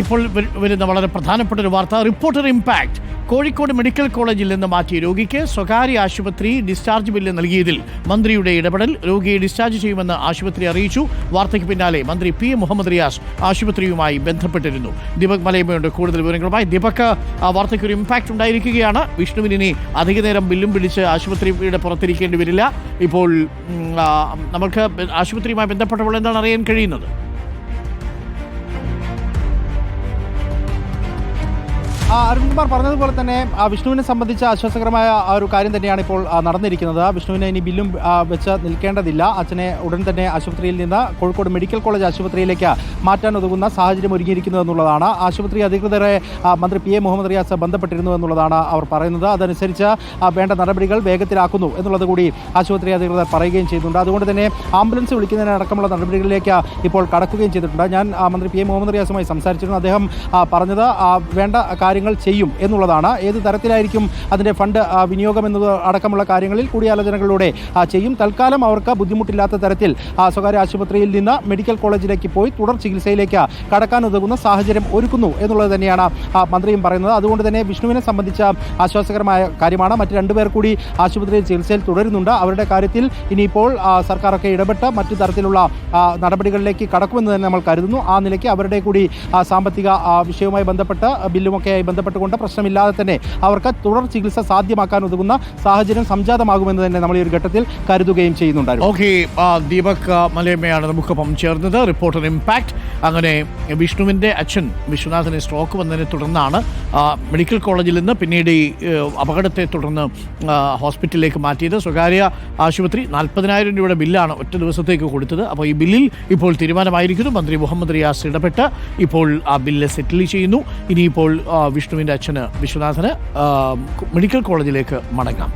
ഇപ്പോൾ വരുന്ന വളരെ പ്രധാനപ്പെട്ട ഒരു വാർത്ത. Reporter impact. കോഴിക്കോട് മെഡിക്കൽ കോളേജിൽ നിന്ന് മാറ്റിയ രോഗിക്ക് സ്വകാര്യ ആശുപത്രി ഡിസ്ചാർജ് ബില്ല് നൽകിയതിൽ മന്ത്രിയുടെ ഇടപെടൽ. രോഗിയെ ഡിസ്ചാർജ് ചെയ്യുമെന്ന് ആശുപത്രി അറിയിച്ചു. വാർത്തയ്ക്ക് പിന്നാലെ മന്ത്രി പി മുഹമ്മദ് റിയാസ് ആശുപത്രിയുമായി ബന്ധപ്പെട്ടിരുന്നു. ദീപക് മലയമ്മയുണ്ട് കൂടുതൽ വിവരങ്ങളുമായി. ദീപക്, വാർത്തയ്ക്ക് ഒരു ഇമ്പാക്ട് ഉണ്ടായിരിക്കുകയാണ്. വിഷ്ണുവിനി അധിക നേരം ബില്ലും പിടിച്ച് ആശുപത്രിയുടെ പുറത്തിരിക്കേണ്ടി വരില്ല. ഇപ്പോൾ നമുക്ക് ആശുപത്രിയുമായി ബന്ധപ്പെട്ടപ്പോൾ എന്താണ് അറിയാൻ കഴിയുന്നത്? അരുൺകുമാർ പറഞ്ഞതുപോലെ തന്നെ വിഷ്ണുവിനെ സംബന്ധിച്ച ആശ്വാസകരമായ ഒരു കാര്യം തന്നെയാണ് ഇപ്പോൾ നടന്നിരിക്കുന്നത്. വിഷ്ണുവിനെ ഇനി ബില്ലും വെച്ച് നിൽക്കേണ്ടതില്ല. അച്ഛനെ ഉടൻ തന്നെ ആശുപത്രിയിൽ നിന്ന് കോഴിക്കോട് മെഡിക്കൽ കോളേജ് ആശുപത്രിയിലേക്ക് മാറ്റാൻ ഉതകുന്ന സാഹചര്യം ഒരുങ്ങിയിരിക്കുന്നു എന്നുള്ളതാണ്. ആശുപത്രി അധികൃതരെ മന്ത്രി പി മുഹമ്മദ് റിയാസ് ബന്ധപ്പെട്ടിരുന്നു എന്നുള്ളതാണ് അവർ പറയുന്നത്. അതനുസരിച്ച് വേണ്ട നടപടികൾ വേഗത്തിലാക്കുന്നു എന്നുള്ളത് കൂടി ആശുപത്രി അധികൃതർ പറയുകയും ചെയ്യുന്നുണ്ട്. അതുകൊണ്ട് തന്നെ ആംബുലൻസ് വിളിക്കുന്നതിനടക്കമുള്ള നടപടികളിലേക്ക് ഇപ്പോൾ കടക്കുകയും ചെയ്തിട്ടുണ്ട്. ഞാൻ മന്ത്രി പി മുഹമ്മദ് റിയാസുമായി സംസാരിച്ചിരുന്നു. അദ്ദേഹം പറഞ്ഞത് വേണ്ട കാര്യങ്ങൾ ചെയ്യും എന്നുള്ളതാണ്. ഏത് തരത്തിലായിരിക്കും അതിൻ്റെ ഫണ്ട് വിനിയോഗം എന്നത് അടക്കമുള്ള കാര്യങ്ങളിൽ കൂടിയാലോചനകളിലൂടെ ചെയ്യും. തൽക്കാലം അവർക്ക് ബുദ്ധിമുട്ടില്ലാത്ത തരത്തിൽ സ്വകാര്യ ആശുപത്രിയിൽ നിന്ന് മെഡിക്കൽ കോളേജിലേക്ക് പോയി തുടർ ചികിത്സയിലേക്ക് കടക്കാൻ ഉതകുന്ന സാഹചര്യം ഒരുക്കുന്നു എന്നുള്ളത് തന്നെയാണ് മന്ത്രിയും പറയുന്നത്. അതുകൊണ്ട് തന്നെ വിഷ്ണുവിനെ സംബന്ധിച്ച ആശ്വാസകരമായ കാര്യമാണ്. മറ്റ് രണ്ടുപേർ കൂടി ആശുപത്രിയിൽ ചികിത്സയിൽ തുടരുന്നുണ്ട്. അവരുടെ കാര്യത്തിൽ ഇനിയിപ്പോൾ സർക്കാരൊക്കെ ഇടപെട്ട് മറ്റു തരത്തിലുള്ള നടപടികളിലേക്ക് കടക്കുമെന്ന് തന്നെ നമ്മൾ കരുതുന്നു. ആ നിലയ്ക്ക് അവരുടെ കൂടി സാമ്പത്തിക വിഷയവുമായി ബന്ധപ്പെട്ട് ബില്ലുമൊക്കെയായി ബന്ധപ്പെട്ടുകൊണ്ട് പ്രശ്നമില്ലാതെ തന്നെ അവർക്ക് തുടർ ചികിത്സ സാധ്യമാക്കാൻ ഉതകുന്ന സാഹചര്യം സംജാതമാകുമെന്ന് തന്നെ നമ്മൾ ഈ ഒരു ഘട്ടത്തിൽ കരുതുകയും ചെയ്യുന്നുണ്ടായിരുന്നു. ഓക്കെ, ദീപക് മലയമ്മയാണ് നമുക്കൊപ്പം ചേർന്നത്. Reporter impact. അങ്ങനെ വിഷ്ണുവിൻ്റെ അച്ഛൻ വിശ്വനാഥന് സ്ട്രോക്ക് വന്നതിനെ തുടർന്നാണ് മെഡിക്കൽ കോളേജിൽ നിന്ന് പിന്നീട് ഈ അപകടത്തെ തുടർന്ന് ഹോസ്പിറ്റലിലേക്ക് മാറ്റിയത്. സ്വകാര്യ ആശുപത്രി 40,000 രൂപയുടെ ബില്ലാണ് ഒറ്റ ദിവസത്തേക്ക് കൊടുത്തത്. അപ്പോൾ ഈ ബില്ലിൽ ഇപ്പോൾ തീരുമാനമായിരിക്കുന്നു. മന്ത്രി മുഹമ്മദ് റിയാസ് ഇടപെട്ട് ഇപ്പോൾ ആ ബില്ല് സെറ്റിൽ ചെയ്യുന്നു. ഇനിയിപ്പോൾ വിഷ്ണുവിൻ്റെ അച്ഛന് വിശ്വനാഥന് മെഡിക്കൽ കോളേജിലേക്ക് മടങ്ങാം.